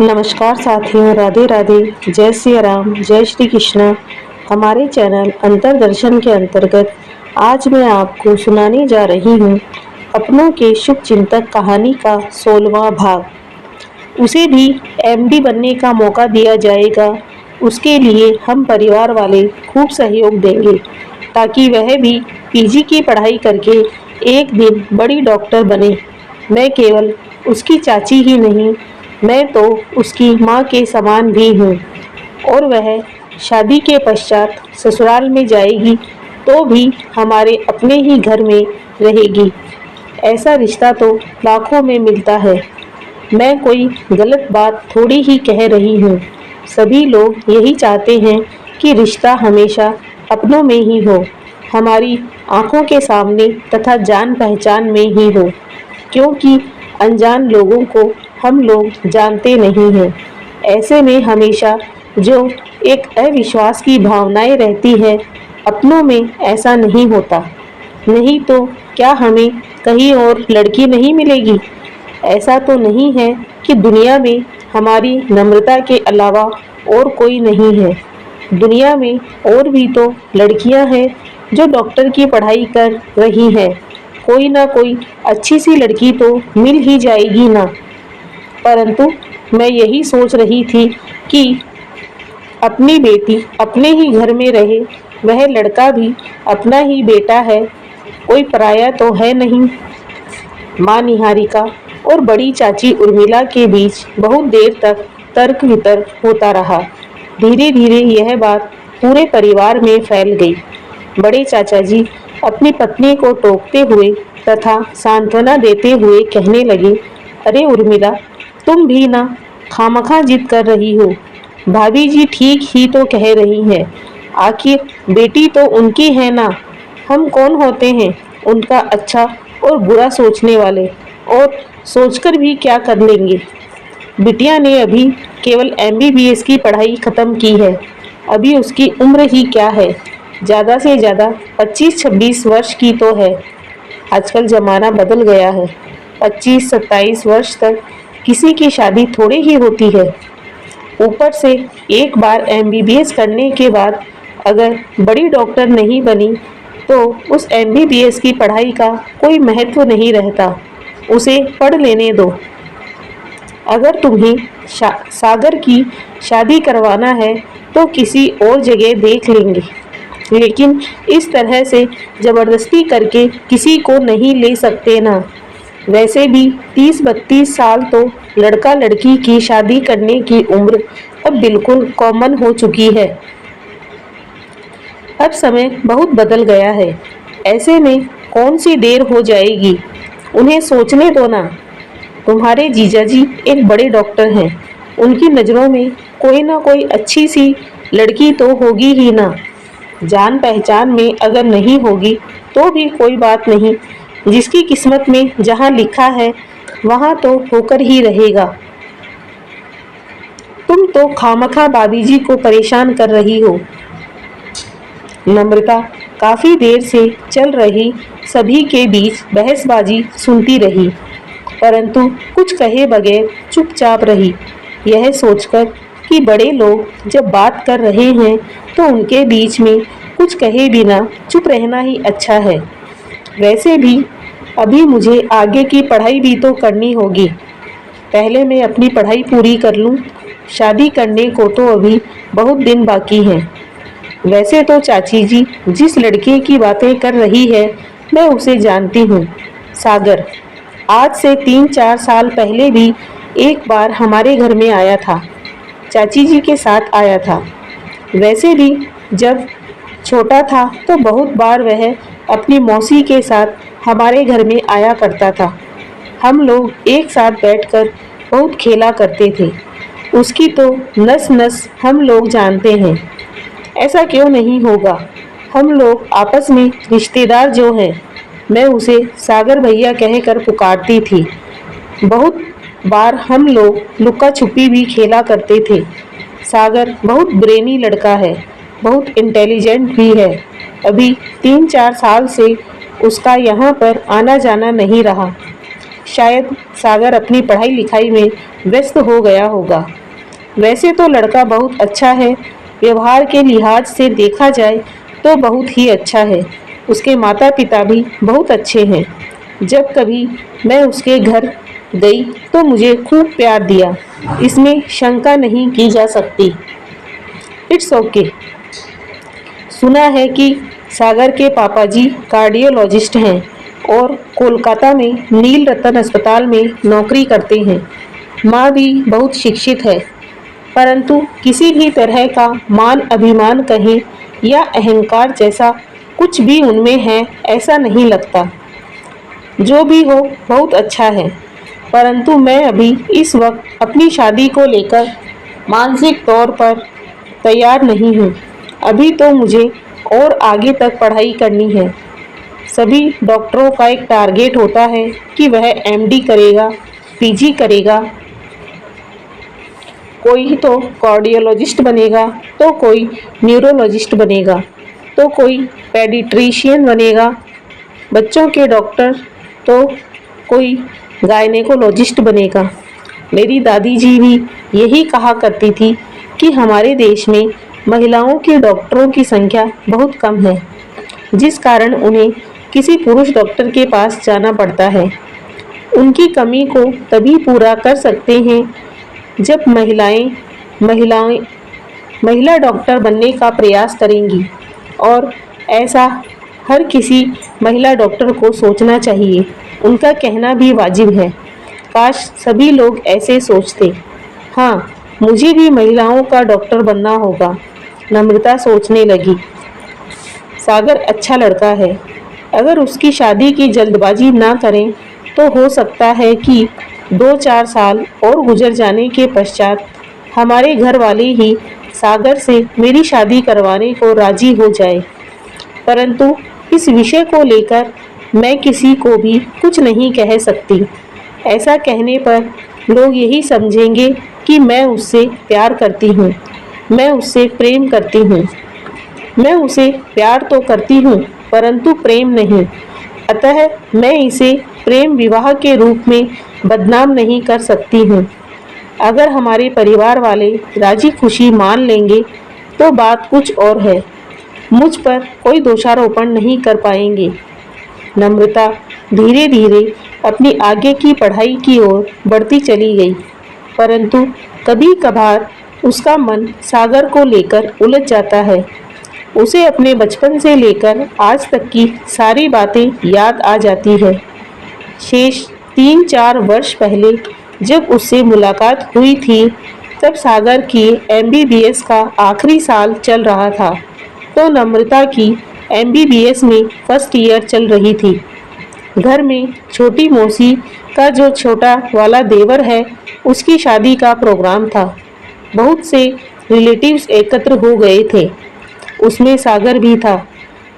नमस्कार साथियों, राधे राधे, जय श्री राम, जय श्री कृष्णा। हमारे चैनल अंतरदर्शन के अंतर्गत आज मैं आपको सुनाने जा रही हूँ अपनों के शुभ चिंतक कहानी का 16वां भाग। उसे भी एमडी बनने का मौका दिया जाएगा। उसके लिए हम परिवार वाले खूब सहयोग देंगे ताकि वह भी पीजी की पढ़ाई करके एक दिन बड़ी डॉक्टर बने। मैं केवल उसकी चाची ही नहीं, मैं तो उसकी माँ के समान भी हूँ। और वह शादी के पश्चात ससुराल में जाएगी तो भी हमारे अपने ही घर में रहेगी। ऐसा रिश्ता तो लाखों में मिलता है। मैं कोई गलत बात थोड़ी ही कह रही हूँ। सभी लोग यही चाहते हैं कि रिश्ता हमेशा अपनों में ही हो, हमारी आंखों के सामने तथा जान पहचान में ही हो, क्योंकि अनजान लोगों को हम लोग जानते नहीं हैं। ऐसे में हमेशा जो एक अविश्वास की भावनाएं रहती है, अपनों में ऐसा नहीं होता। नहीं तो क्या हमें कहीं और लड़की नहीं मिलेगी? ऐसा तो नहीं है कि दुनिया में हमारी नम्रता के अलावा और कोई नहीं है। दुनिया में और भी तो लड़कियां हैं जो डॉक्टर की पढ़ाई कर रही हैं। कोई ना कोई अच्छी सी लड़की तो मिल ही जाएगी ना। परंतु मैं यही सोच रही थी कि अपनी बेटी अपने ही घर में रहे, वह लड़का भी अपना ही बेटा है, कोई पराया तो है नहीं। माँ निहारिका और बड़ी चाची उर्मिला के बीच बहुत देर तक तर्क वितर्क होता रहा। धीरे धीरे यह बात पूरे परिवार में फैल गई। बड़े चाचा जी अपनी पत्नी को टोकते हुए तथा सांत्वना देते हुए कहने लगे, अरे उर्मिला, तुम भी ना खामखा जिद कर रही हो। भाभी जी ठीक ही तो कह रही हैं। आखिर बेटी तो उनकी है ना। हम कौन होते हैं उनका अच्छा और बुरा सोचने वाले, और सोचकर भी क्या कर लेंगे। बिटिया ने अभी केवल एमबीबीएस की पढ़ाई ख़त्म की है। अभी उसकी उम्र ही क्या है, ज़्यादा से ज़्यादा 25-26 वर्ष की तो है। आजकल ज़माना बदल गया है। 25-27 वर्ष तक किसी की शादी थोड़ी ही होती है। ऊपर से एक बार एमबीबीएस करने के बाद अगर बड़ी डॉक्टर नहीं बनी तो उस एमबीबीएस की पढ़ाई का कोई महत्व नहीं रहता। उसे पढ़ लेने दो। अगर तुम्हें सागर की शादी करवाना है तो किसी और जगह देख लेंगे, लेकिन इस तरह से ज़बरदस्ती करके किसी को नहीं ले सकते ना। वैसे भी 30-32 साल तो लड़का लड़की की शादी करने की उम्र अब बिल्कुल कॉमन हो चुकी है। अब समय बहुत बदल गया है। ऐसे में कौन सी देर हो जाएगी, उन्हें सोचने दो ना। तुम्हारे जीजाजी एक बड़े डॉक्टर हैं, उनकी नज़रों में कोई ना कोई अच्छी सी लड़की तो होगी ही ना। जान पहचान में अगर नहीं होगी तो भी कोई बात नहीं, जिसकी किस्मत में जहाँ लिखा है वहाँ तो होकर ही रहेगा। तुम तो खामखा भाभी जी को परेशान कर रही हो। नम्रता काफ़ी देर से चल रही सभी के बीच बहसबाजी सुनती रही, परंतु कुछ कहे बगैर चुपचाप रही, यह सोचकर कि बड़े लोग जब बात कर रहे हैं तो उनके बीच में कुछ कहे बिना चुप रहना ही अच्छा है। वैसे भी अभी मुझे आगे की पढ़ाई भी तो करनी होगी। पहले मैं अपनी पढ़ाई पूरी कर लूँ। शादी करने को तो अभी बहुत दिन बाकी हैं। वैसे तो चाची जी जिस लड़के की बातें कर रही है मैं उसे जानती हूँ, सागर। आज से 3-4 साल पहले भी एक बार हमारे घर में आया था, चाची जी के साथ आया था। वैसे भी जब छोटा था तो बहुत बार वह अपनी मौसी के साथ हमारे घर में आया करता था। हम लोग एक साथ बैठकर बहुत खेला करते थे। उसकी तो नस नस हम लोग जानते हैं। ऐसा क्यों नहीं होगा, हम लोग आपस में रिश्तेदार जो हैं। मैं उसे सागर भैया कहकर पुकारती थी। बहुत बार हम लोग लुका छुपी भी खेला करते थे। सागर बहुत ब्रेनी लड़का है, बहुत इंटेलिजेंट भी है। अभी 3-4 साल से उसका यहाँ पर आना जाना नहीं रहा। शायद सागर अपनी पढ़ाई लिखाई में व्यस्त हो गया होगा। वैसे तो लड़का बहुत अच्छा है, व्यवहार के लिहाज से देखा जाए तो बहुत ही अच्छा है। उसके माता पिता भी बहुत अच्छे हैं। जब कभी मैं उसके घर गई तो मुझे खूब प्यार दिया, इसमें शंका नहीं की जा सकती। It's okay. सुना है कि सागर के पापा जी कार्डियोलॉजिस्ट हैं और कोलकाता में नील रतन अस्पताल में नौकरी करते हैं। माँ भी बहुत शिक्षित है, परंतु किसी भी तरह का मान अभिमान कहें या अहंकार जैसा कुछ भी उनमें है ऐसा नहीं लगता। जो भी हो बहुत अच्छा है, परंतु मैं अभी इस वक्त अपनी शादी को लेकर मानसिक तौर पर तैयार नहीं हूँ। अभी तो मुझे और आगे तक पढ़ाई करनी है। सभी डॉक्टरों का एक टारगेट होता है कि वह एमडी करेगा, पीजी करेगा। कोई तो कार्डियोलॉजिस्ट बनेगा, तो कोई न्यूरोलॉजिस्ट बनेगा, तो कोई पेडिट्रिशियन बनेगा, बच्चों के डॉक्टर, तो कोई गायनेकोलॉजिस्ट बनेगा। मेरी दादी जी भी यही कहा करती थी कि हमारे देश में महिलाओं के डॉक्टरों की संख्या बहुत कम है, जिस कारण उन्हें किसी पुरुष डॉक्टर के पास जाना पड़ता है। उनकी कमी को तभी पूरा कर सकते हैं जब महिला डॉक्टर बनने का प्रयास करेंगी, और ऐसा हर किसी महिला डॉक्टर को सोचना चाहिए। उनका कहना भी वाजिब है। काश सभी लोग ऐसे सोचते। हाँ, मुझे भी महिलाओं का डॉक्टर बनना होगा, नम्रता सोचने लगी। सागर अच्छा लड़का है। अगर उसकी शादी की जल्दबाजी ना करें तो हो सकता है कि 2-4 साल और गुजर जाने के पश्चात हमारे घर वाले ही सागर से मेरी शादी करवाने को राजी हो जाए। परंतु इस विषय को लेकर मैं किसी को भी कुछ नहीं कह सकती। ऐसा कहने पर लोग यही समझेंगे कि मैं उससे प्यार करती हूँ, मैं उससे प्रेम करती हूँ। मैं उसे प्यार तो करती हूँ, परंतु प्रेम नहीं। अतः मैं इसे प्रेम विवाह के रूप में बदनाम नहीं कर सकती हूँ। अगर हमारे परिवार वाले राजी खुशी मान लेंगे तो बात कुछ और है। मुझ पर कोई दोषारोपण नहीं कर पाएंगे। नम्रता धीरे धीरे अपनी आगे की पढ़ाई की ओर बढ़ती चली गई, परंतु कभी कभार उसका मन सागर को लेकर उलझ जाता है। उसे अपने बचपन से लेकर आज तक की सारी बातें याद आ जाती है। शेष 3-4 वर्ष पहले जब उससे मुलाकात हुई थी, तब सागर की एमबीबीएस का आखिरी साल चल रहा था, तो नम्रता की एमबीबीएस में फर्स्ट ईयर चल रही थी। घर में छोटी मौसी का जो छोटा वाला देवर है, उसकी शादी का प्रोग्राम था। बहुत से रिलेटिव्स एकत्र हो गए थे, उसमें सागर भी था।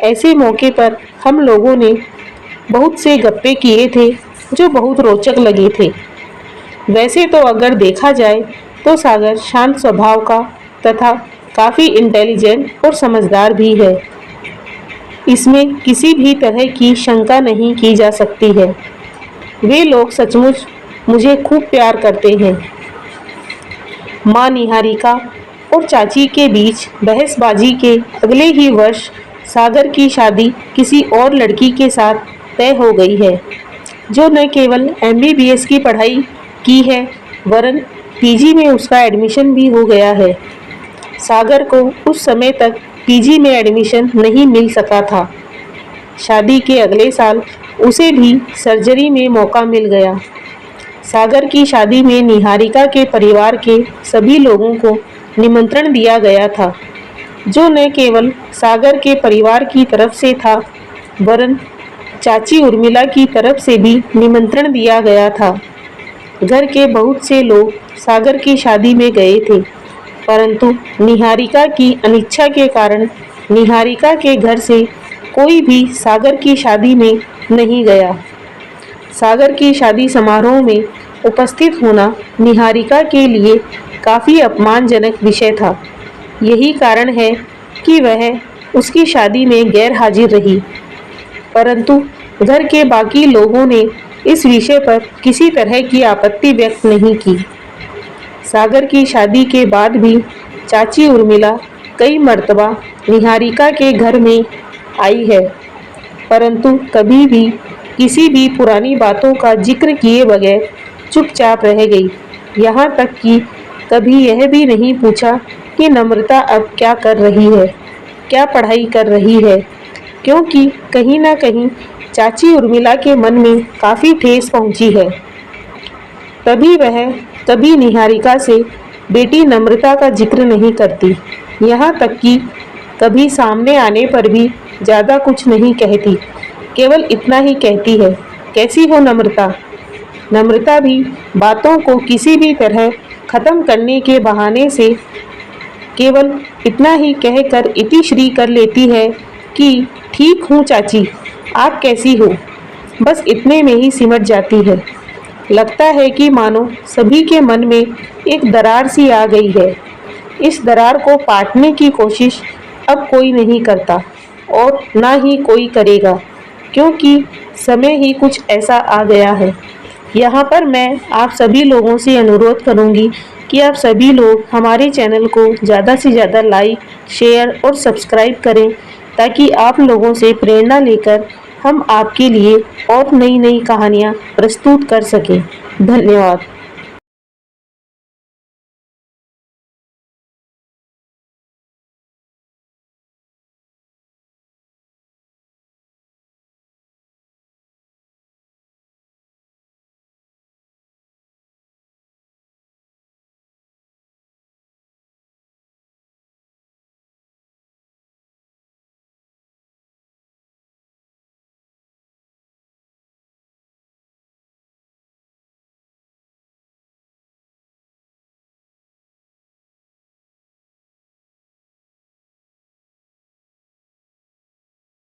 ऐसे मौके पर हम लोगों ने बहुत से गप्पे किए थे जो बहुत रोचक लगे थे। वैसे तो अगर देखा जाए तो सागर शांत स्वभाव का तथा काफ़ी इंटेलिजेंट और समझदार भी है। इसमें किसी भी तरह की शंका नहीं की जा सकती है। वे लोग सचमुच मुझे खूब प्यार करते हैं। माँ निहारिका और चाची के बीच बहसबाजी के अगले ही वर्ष सागर की शादी किसी और लड़की के साथ तय हो गई है, जो न केवल एमबीबीएस की पढ़ाई की है, वरन पीजी में उसका एडमिशन भी हो गया है। सागर को उस समय तक पीजी में एडमिशन नहीं मिल सका था। शादी के अगले साल उसे भी सर्जरी में मौका मिल गया। सागर की शादी में निहारिका के परिवार के सभी लोगों को निमंत्रण दिया गया था, जो न केवल सागर के परिवार की तरफ से था, वरन चाची उर्मिला की तरफ से भी निमंत्रण दिया गया था। घर के बहुत से लोग सागर की शादी में गए थे, परंतु निहारिका की अनिच्छा के कारण निहारिका के घर से कोई भी सागर की शादी में नहीं गया। सागर की शादी समारोह में उपस्थित होना निहारिका के लिए काफ़ी अपमानजनक विषय था। यही कारण है कि वह उसकी शादी में गैर हाजिर रही। परंतु घर के बाकी लोगों ने इस विषय पर किसी तरह की आपत्ति व्यक्त नहीं की। सागर की शादी के बाद भी चाची उर्मिला कई मर्तबा निहारिका के घर में आई है, परंतु कभी भी किसी भी पुरानी बातों का जिक्र किए बगैर चुपचाप रह गई। यहाँ तक कि कभी यह भी नहीं पूछा कि नम्रता अब क्या कर रही है, क्या पढ़ाई कर रही है, क्योंकि कहीं ना कहीं चाची उर्मिला के मन में काफ़ी ठेस पहुंची है। तभी वह कभी निहारिका से बेटी नम्रता का जिक्र नहीं करती, यहाँ तक कि कभी सामने आने पर भी ज़्यादा कुछ नहीं कहती, केवल इतना ही कहती है, कैसी हो नम्रता। नम्रता भी बातों को किसी भी तरह ख़त्म करने के बहाने से केवल इतना ही कहकर इतिश्री कर लेती है कि ठीक हूँ चाची, आप कैसी हो। बस इतने में ही सिमट जाती है। लगता है कि मानो सभी के मन में एक दरार सी आ गई है। इस दरार को पाटने की कोशिश अब कोई नहीं करता और ना ही कोई करेगा, क्योंकि समय ही कुछ ऐसा आ गया है। यहाँ पर मैं आप सभी लोगों से अनुरोध करूँगी कि आप सभी लोग हमारे चैनल को ज़्यादा से ज़्यादा लाइक, शेयर और सब्सक्राइब करें, ताकि आप लोगों से प्रेरणा लेकर हम आपके लिए और नई नई कहानियाँ प्रस्तुत कर सकें। धन्यवाद।